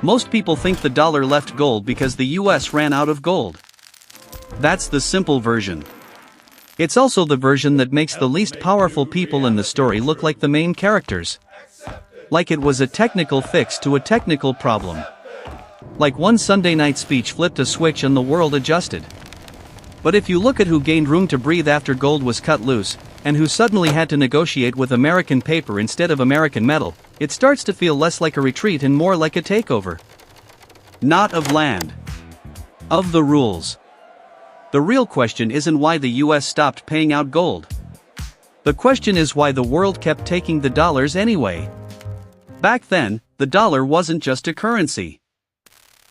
Most people think the dollar left gold because the US ran out of gold. That's the simple version. It's also the version that makes the least powerful people in the story look like the main characters. Like it was a technical fix to a technical problem. Like one Sunday night speech flipped a switch and the world adjusted. But if you look at who gained room to breathe after gold was cut loose, and who suddenly had to negotiate with American paper instead of American metal, it starts to feel less like a retreat and more like a takeover. Not of land. Of the rules. The real question isn't why the US stopped paying out gold. The question is why the world kept taking the dollars anyway. Back then, the dollar wasn't just a currency.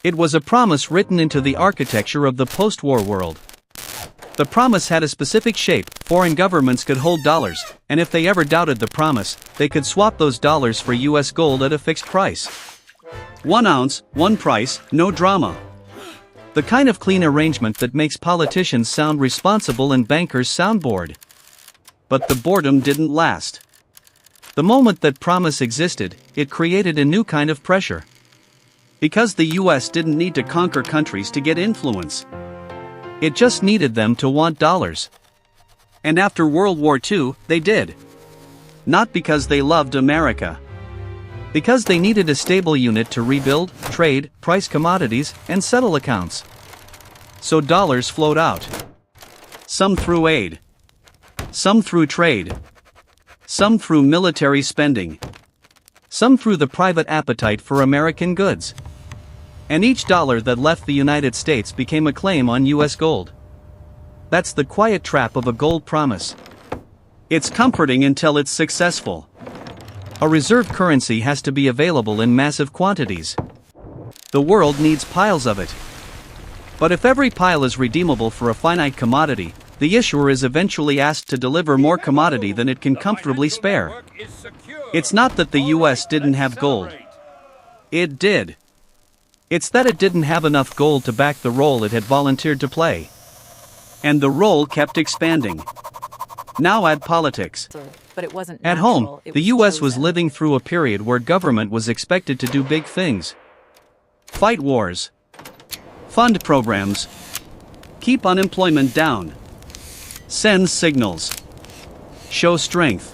It was a promise written into the architecture of the post-war world. The promise had a specific shape. Foreign governments could hold dollars, and if they ever doubted the promise, they could swap those dollars for US gold at a fixed price. 1 ounce, 1 price, no drama. The kind of clean arrangement that makes politicians sound responsible and bankers sound bored. But the boredom didn't last. The moment that promise existed, it created a new kind of pressure. Because the US didn't need to conquer countries to get influence. It just needed them to want dollars. And after World War II, they did. Not because they loved America. Because they needed a stable unit to rebuild, trade, price commodities, and settle accounts. So dollars flowed out. Some through aid. Some through trade. Some through military spending. Some through the private appetite for American goods. And each dollar that left the United States became a claim on US gold. That's the quiet trap of a gold promise. It's comforting until it's successful. A reserve currency has to be available in massive quantities. The world needs piles of it. But if every pile is redeemable for a finite commodity, the issuer is eventually asked to deliver more commodity than it can comfortably spare. It's not that the US didn't have gold. It did. It's that it didn't have enough gold to back the role it had volunteered to play. And the role kept expanding. Now add politics. But it wasn't At home, the US was living through a period where government was expected to do big things. Fight wars. Fund programs. Keep unemployment down. Send signals. Show strength.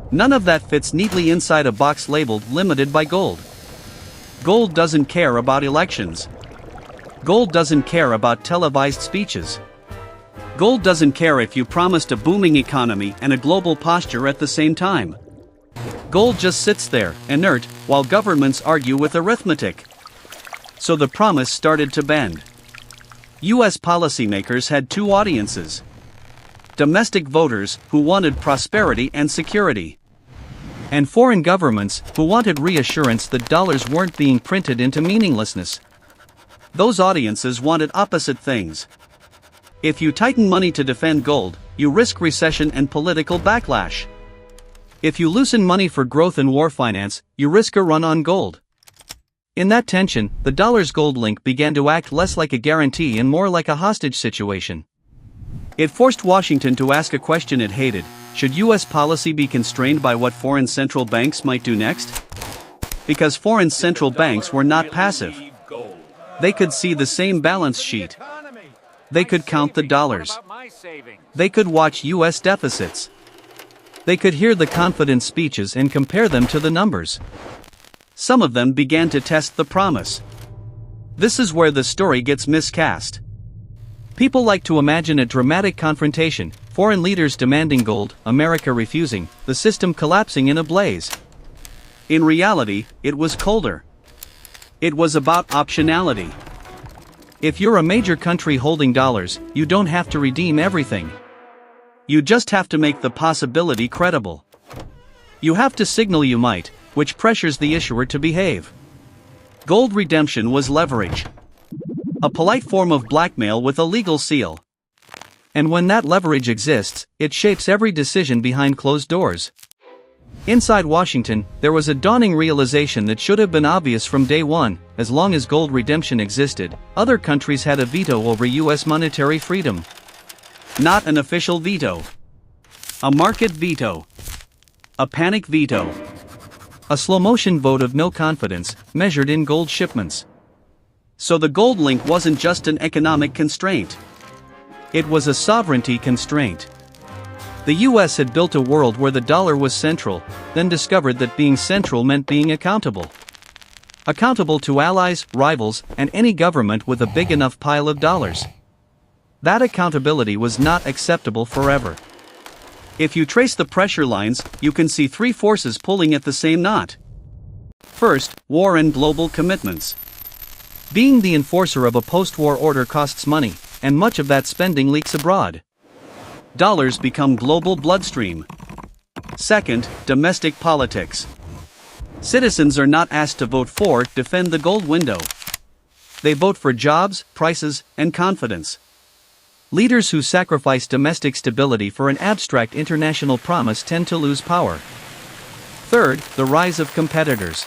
None of that fits neatly inside a box labeled limited by gold. Gold doesn't care about elections. Gold doesn't care about televised speeches. Gold doesn't care if you promised a booming economy and a global posture at the same time. Gold just sits there, inert, while governments argue with arithmetic. So the promise started to bend. US policymakers had two audiences. Domestic voters, who wanted prosperity and security. And foreign governments, who wanted reassurance that dollars weren't being printed into meaninglessness. Those audiences wanted opposite things. If you tighten money to defend gold, you risk recession and political backlash. If you loosen money for growth and war finance, you risk a run on gold. In that tension, the dollar's gold link began to act less like a guarantee and more like a hostage situation. It forced Washington to ask a question it hated: should US policy be constrained by what foreign central banks might do next? Because foreign central banks were not passive. They could see the same balance sheet. They could count the dollars. They could watch US deficits. They could hear the confident speeches and compare them to the numbers. Some of them began to test the promise. This is where the story gets miscast. People like to imagine a dramatic confrontation, foreign leaders demanding gold, America refusing, the system collapsing in a blaze. In reality, it was colder. It was about optionality. If you're a major country holding dollars, you don't have to redeem everything. You just have to make the possibility credible. You have to signal you might, which pressures the issuer to behave. Gold redemption was leverage. A polite form of blackmail with a legal seal. And when that leverage exists, it shapes every decision behind closed doors. Inside Washington, there was a dawning realization that should have been obvious from day one: as long as gold redemption existed, other countries had a veto over US monetary freedom. Not an official veto. A market veto. A panic veto. A slow-motion vote of no confidence, measured in gold shipments. So the gold link wasn't just an economic constraint. It was a sovereignty constraint. The US had built a world where the dollar was central, then discovered that being central meant being accountable. Accountable to allies, rivals, and any government with a big enough pile of dollars. That accountability was not acceptable forever. If you trace the pressure lines, you can see three forces pulling at the same knot. First, war and global commitments. Being the enforcer of a post-war order costs money, and much of that spending leaks abroad. Dollars become global bloodstream. Second, domestic politics. Citizens are not asked to vote for, defend the gold window. They vote for jobs, prices, and confidence. Leaders who sacrifice domestic stability for an abstract international promise tend to lose power. Third, the rise of competitors.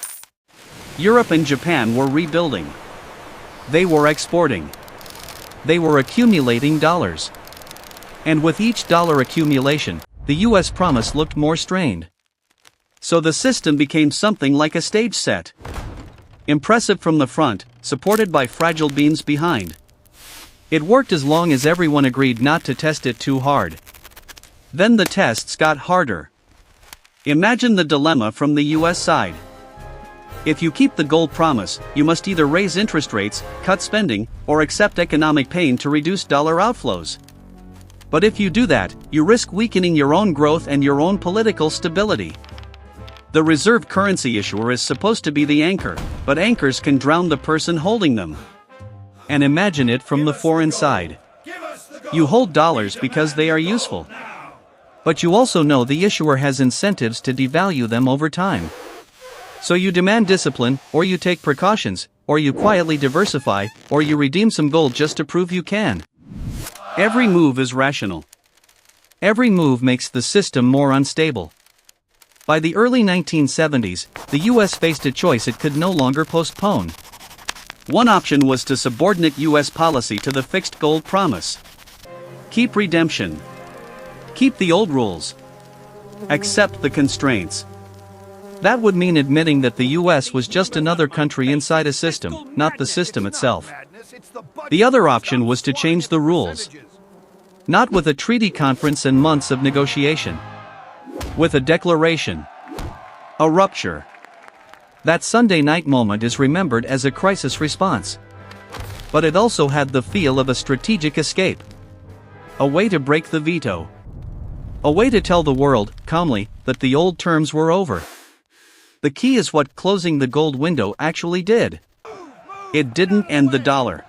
Europe and Japan were rebuilding. They were exporting. They were accumulating dollars. And with each dollar accumulation, the US promise looked more strained. So the system became something like a stage set. Impressive from the front, supported by fragile beams behind. It worked as long as everyone agreed not to test it too hard. Then the tests got harder. Imagine the dilemma from the US side. If you keep the gold promise, you must either raise interest rates, cut spending, or accept economic pain to reduce dollar outflows. But if you do that, you risk weakening your own growth and your own political stability. The reserve currency issuer is supposed to be the anchor, but anchors can drown the person holding them. And imagine it from the foreign side. You hold dollars because they are useful. But you also know the issuer has incentives to devalue them over time. So you demand discipline, or you take precautions, or you quietly diversify, or you redeem some gold just to prove you can. Every move is rational. Every move makes the system more unstable. By the early 1970s, the US faced a choice it could no longer postpone. One option was to subordinate US policy to the fixed gold promise. Keep redemption. Keep the old rules. Accept the constraints. That would mean admitting that the US was just another country inside a system, not the system itself. The other option was to change the rules. Not with a treaty conference and months of negotiation. With a declaration. A rupture. That Sunday night moment is remembered as a crisis response. But it also had the feel of a strategic escape. A way to break the veto. A way to tell the world, calmly, that the old terms were over. The key is what closing the gold window actually did. It didn't end the dollar.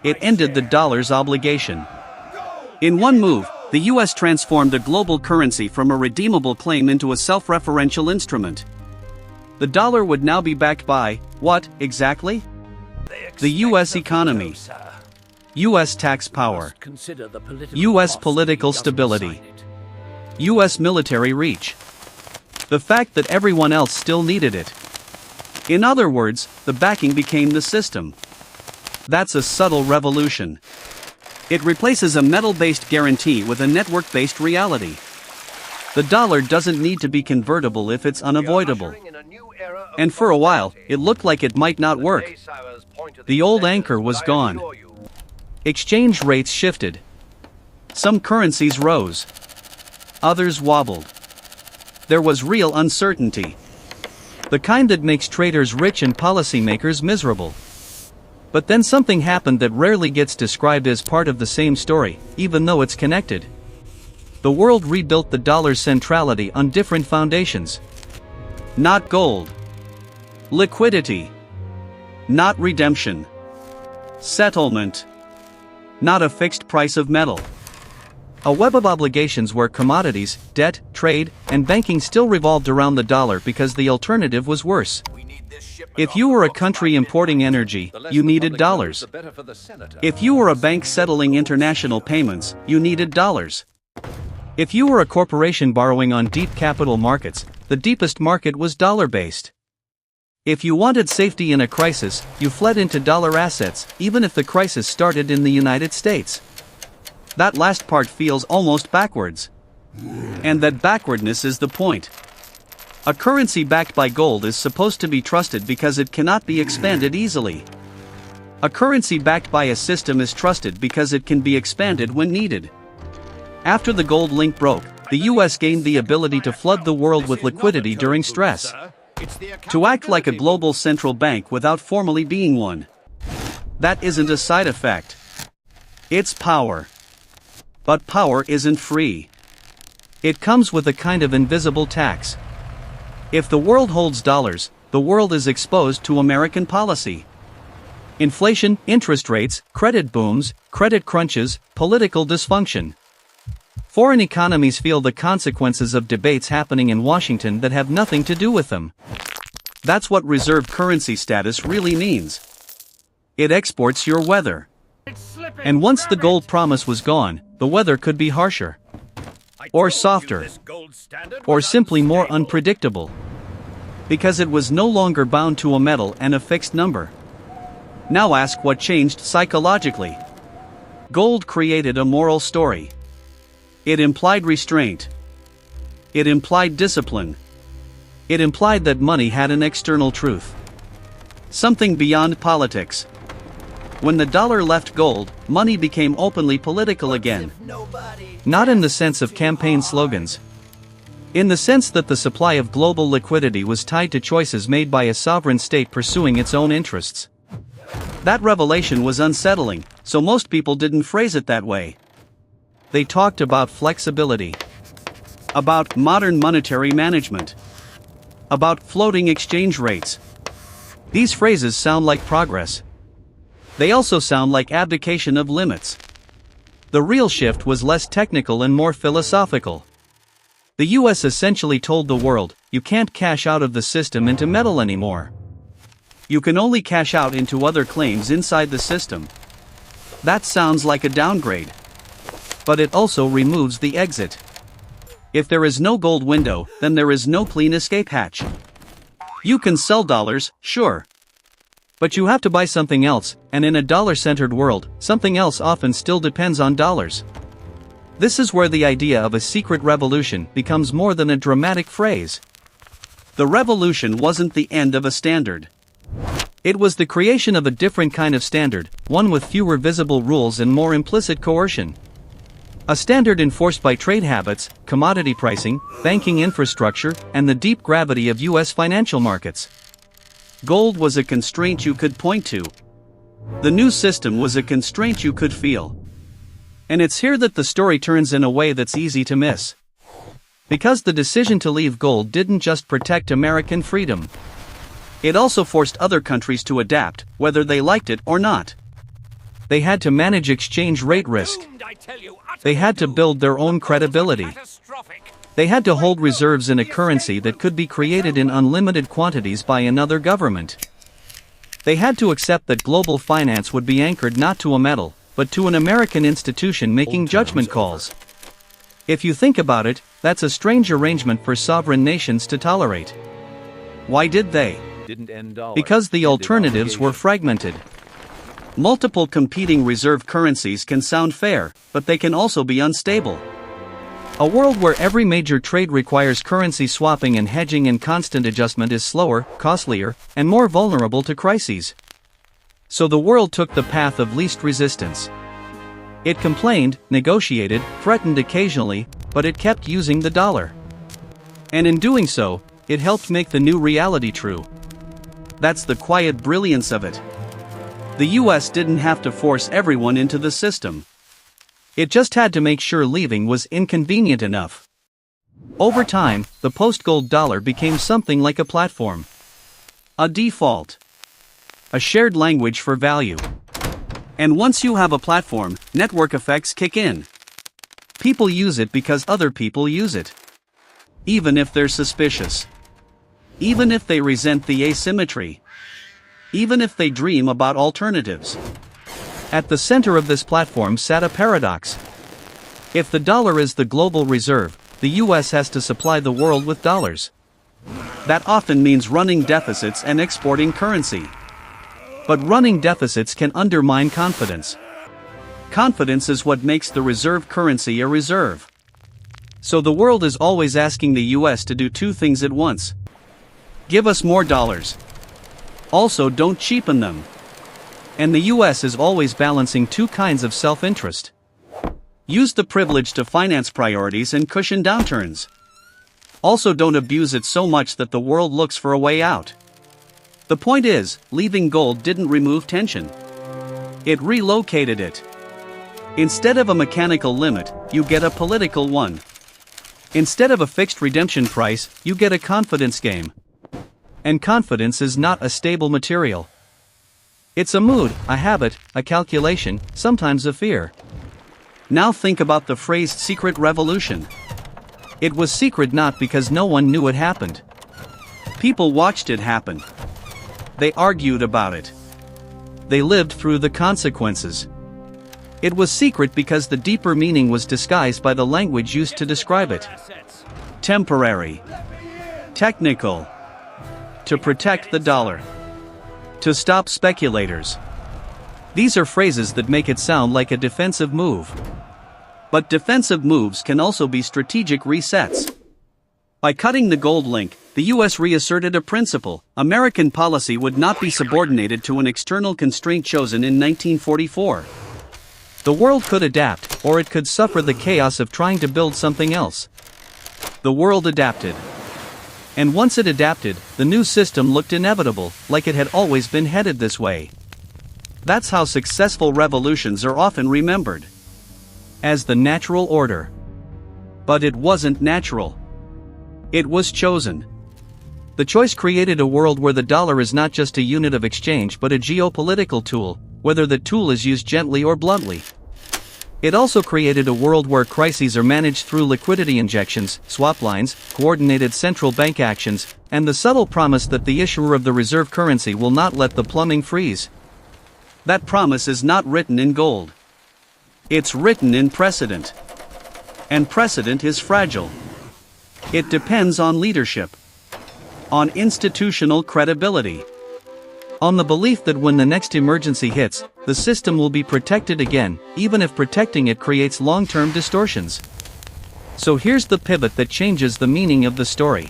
It ended the dollar's obligation. In one move, the US transformed a global currency from a redeemable claim into a self-referential instrument. The dollar would now be backed by, what, exactly? The US economy. US tax power. US political stability. US military reach. The fact that everyone else still needed it. In other words, the backing became the system. That's a subtle revolution. It replaces a metal-based guarantee with a network-based reality. The dollar doesn't need to be convertible if it's unavoidable. And for a while, it looked like it might not work. The old anchor was gone. Exchange rates shifted. Some currencies rose. Others wobbled. There was real uncertainty. The kind that makes traders rich and policymakers miserable. But then something happened that rarely gets described as part of the same story, even though it's connected. The world rebuilt the dollar's centrality on different foundations. Not gold. Liquidity. Not redemption. Settlement. Not a fixed price of metal. A web of obligations where commodities, debt, trade, and banking still revolved around the dollar because the alternative was worse. If you were a country importing energy, you needed dollars. If you were a bank settling international payments, you needed dollars. If you were a corporation borrowing on deep capital markets, the deepest market was dollar-based. If you wanted safety in a crisis, you fled into dollar assets, even if the crisis started in the United States. That last part feels almost backwards. And that backwardness is the point. A currency backed by gold is supposed to be trusted because it cannot be expanded easily. A currency backed by a system is trusted because it can be expanded when needed. After the gold link broke, the US gained the ability to flood the world with liquidity during stress. To act like a global central bank without formally being one. That isn't a side effect. It's power. But power isn't free. It comes with a kind of invisible tax. If the world holds dollars, the world is exposed to American policy. Inflation, interest rates, credit booms, credit crunches, political dysfunction. Foreign economies feel the consequences of debates happening in Washington that have nothing to do with them. That's what reserve currency status really means. It exports your weather. And once the gold promise was gone, the weather could be harsher. Or softer. Or simply more unpredictable. Because it was no longer bound to a metal and a fixed number. Now ask what changed psychologically. Gold created a moral story. It implied restraint. It implied discipline. It implied that money had an external truth. Something beyond politics. When the dollar left gold, money became openly political again. Not in the sense of campaign slogans. In the sense that the supply of global liquidity was tied to choices made by a sovereign state pursuing its own interests. That revelation was unsettling, so most people didn't phrase it that way. They talked about flexibility. About modern monetary management. About floating exchange rates. These phrases sound like progress. They also sound like abdication of limits. The real shift was less technical and more philosophical. The US essentially told the world, you can't cash out of the system into metal anymore. You can only cash out into other claims inside the system. That sounds like a downgrade. But it also removes the exit. If there is no gold window, then there is no clean escape hatch. You can sell dollars, sure. But you have to buy something else, and in a dollar-centered world, something else often still depends on dollars. This is where the idea of a secret revolution becomes more than a dramatic phrase. The revolution wasn't the end of a standard. It was the creation of a different kind of standard, one with fewer visible rules and more implicit coercion. A standard enforced by trade habits, commodity pricing, banking infrastructure, and the deep gravity of US financial markets. Gold was a constraint you could point to. The new system was a constraint you could feel. And it's here that the story turns in a way that's easy to miss. Because the decision to leave gold didn't just protect American freedom. It also forced other countries to adapt, whether they liked it or not. They had to manage exchange rate risk. They had to build their own credibility. They had to hold reserves in a currency that could be created in unlimited quantities by another government. They had to accept that global finance would be anchored not to a metal, but to an American institution making judgment calls. If you think about it, that's a strange arrangement for sovereign nations to tolerate. Why did they? Because the alternatives were fragmented. Multiple competing reserve currencies can sound fair, but they can also be unstable. A world where every major trade requires currency swapping and hedging and constant adjustment is slower, costlier, and more vulnerable to crises. So the world took the path of least resistance. It complained, negotiated, threatened occasionally, but it kept using the dollar. And in doing so, it helped make the new reality true. That's the quiet brilliance of it. The US didn't have to force everyone into the system. It just had to make sure leaving was inconvenient enough. Over time, the post-gold dollar became something like a platform. A default. A shared language for value. And once you have a platform, network effects kick in. People use it because other people use it. Even if they're suspicious. Even if they resent the asymmetry. Even if they dream about alternatives. At the center of this platform sat a paradox. If the dollar is the global reserve, the US has to supply the world with dollars. That often means running deficits and exporting currency. But running deficits can undermine confidence. Confidence is what makes the reserve currency a reserve. So the world is always asking the US to do two things at once. Give us more dollars. Also, don't cheapen them. And the US is always balancing two kinds of self-interest. Use the privilege to finance priorities and cushion downturns. Also, don't abuse it so much that the world looks for a way out. The point is, leaving gold didn't remove tension. It relocated it. Instead of a mechanical limit, you get a political one. Instead of a fixed redemption price, you get a confidence game. And confidence is not a stable material. It's a mood, a habit, a calculation, sometimes a fear. Now think about the phrase secret revolution. It was secret not because no one knew it happened. People watched it happen. They argued about it. They lived through the consequences. It was secret because the deeper meaning was disguised by the language used to describe it. Temporary. Technical. To protect the dollar. To stop speculators. These are phrases that make it sound like a defensive move. But defensive moves can also be strategic resets. By cutting the gold link, the US reasserted a principle: American policy would not be subordinated to an external constraint chosen in 1944. The world could adapt, or it could suffer the chaos of trying to build something else. The world adapted. And once it adapted, the new system looked inevitable, like it had always been headed this way. That's how successful revolutions are often remembered. As the natural order. But it wasn't natural. It was chosen. The choice created a world where the dollar is not just a unit of exchange but a geopolitical tool, whether the tool is used gently or bluntly. It also created a world where crises are managed through liquidity injections, swap lines, coordinated central bank actions, and the subtle promise that the issuer of the reserve currency will not let the plumbing freeze. That promise is not written in gold. It's written in precedent. And precedent is fragile. It depends on leadership. On institutional credibility. On the belief that when the next emergency hits, the system will be protected again, even if protecting it creates long-term distortions. So here's the pivot that changes the meaning of the story.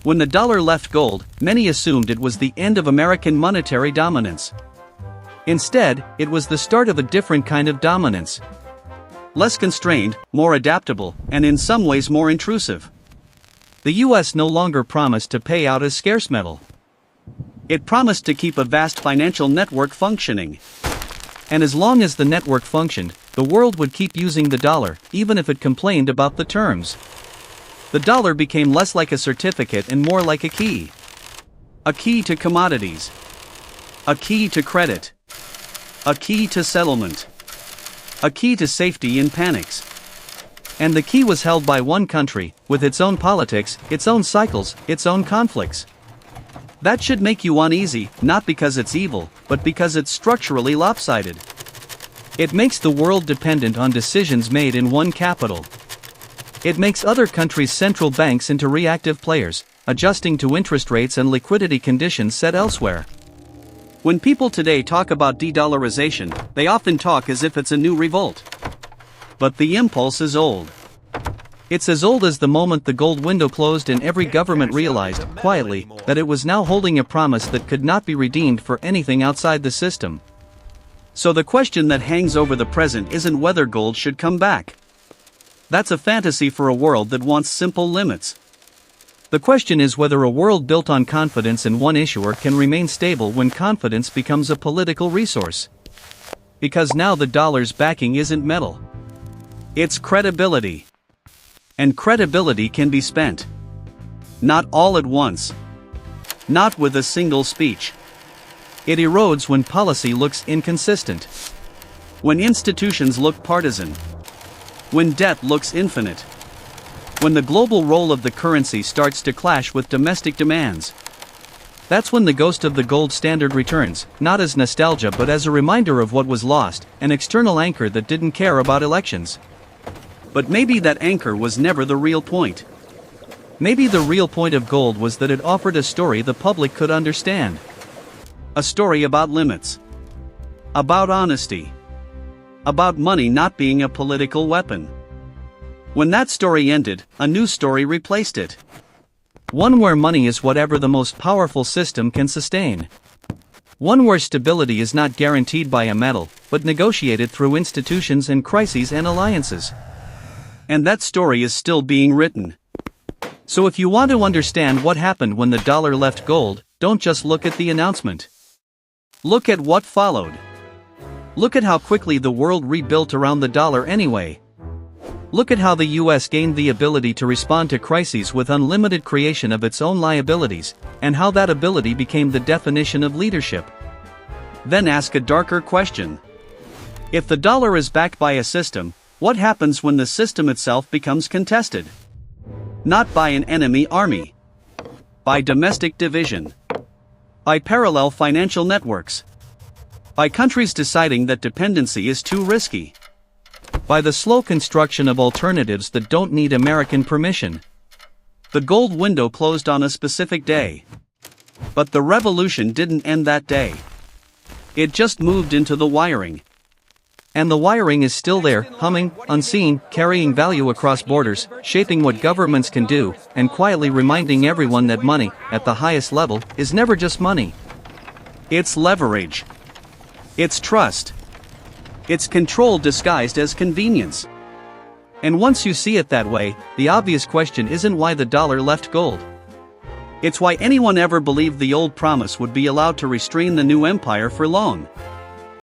When the dollar left gold, many assumed it was the end of American monetary dominance. Instead, it was the start of a different kind of dominance. Less constrained, more adaptable, and in some ways more intrusive. The US no longer promised to pay out as scarce metal. It promised to keep a vast financial network functioning. And as long as the network functioned, the world would keep using the dollar, even if it complained about the terms. The dollar became less like a certificate and more like a key. A key to commodities. A key to credit. A key to settlement. A key to safety in panics. And the key was held by one country, with its own politics, its own cycles, its own conflicts. That should make you uneasy, not because it's evil, but because it's structurally lopsided. It makes the world dependent on decisions made in one capital. It makes other countries' central banks into reactive players, adjusting to interest rates and liquidity conditions set elsewhere. When people today talk about de-dollarization, they often talk as if it's a new revolt. But the impulse is old. It's as old as the moment the gold window closed and every government realized, quietly, that it was now holding a promise that could not be redeemed for anything outside the system. So the question that hangs over the present isn't whether gold should come back. That's a fantasy for a world that wants simple limits. The question is whether a world built on confidence in one issuer can remain stable when confidence becomes a political resource. Because now the dollar's backing isn't metal. It's credibility. And credibility can be spent. Not all at once. Not with a single speech. It erodes when policy looks inconsistent. When institutions look partisan. When debt looks infinite. When the global role of the currency starts to clash with domestic demands. That's when the ghost of the gold standard returns, not as nostalgia but as a reminder of what was lost, an external anchor that didn't care about elections. But maybe that anchor was never the real point. Maybe the real point of gold was that it offered a story the public could understand. A story about limits. About honesty. About money not being a political weapon. When that story ended, a new story replaced it. One where money is whatever the most powerful system can sustain. One where stability is not guaranteed by a medal, but negotiated through institutions and crises and alliances. And that story is still being written. So if you want to understand what happened when the dollar left gold, don't just look at the announcement. Look at what followed. Look at how quickly the world rebuilt around the dollar anyway. Look at how the US gained the ability to respond to crises with unlimited creation of its own liabilities, and how that ability became the definition of leadership. Then ask a darker question. If the dollar is backed by a system, what happens when the system itself becomes contested? Not by an enemy army. By domestic division. By parallel financial networks. By countries deciding that dependency is too risky. By the slow construction of alternatives that don't need American permission. The gold window closed on a specific day. But the revolution didn't end that day. It just moved into the wiring. And the wiring is still there, humming, unseen, carrying value across borders, shaping what governments can do, and quietly reminding everyone that money, at the highest level, is never just money. It's leverage. It's trust. It's control disguised as convenience. And once you see it that way, the obvious question isn't why the dollar left gold. It's why anyone ever believed the old promise would be allowed to restrain the new empire for long.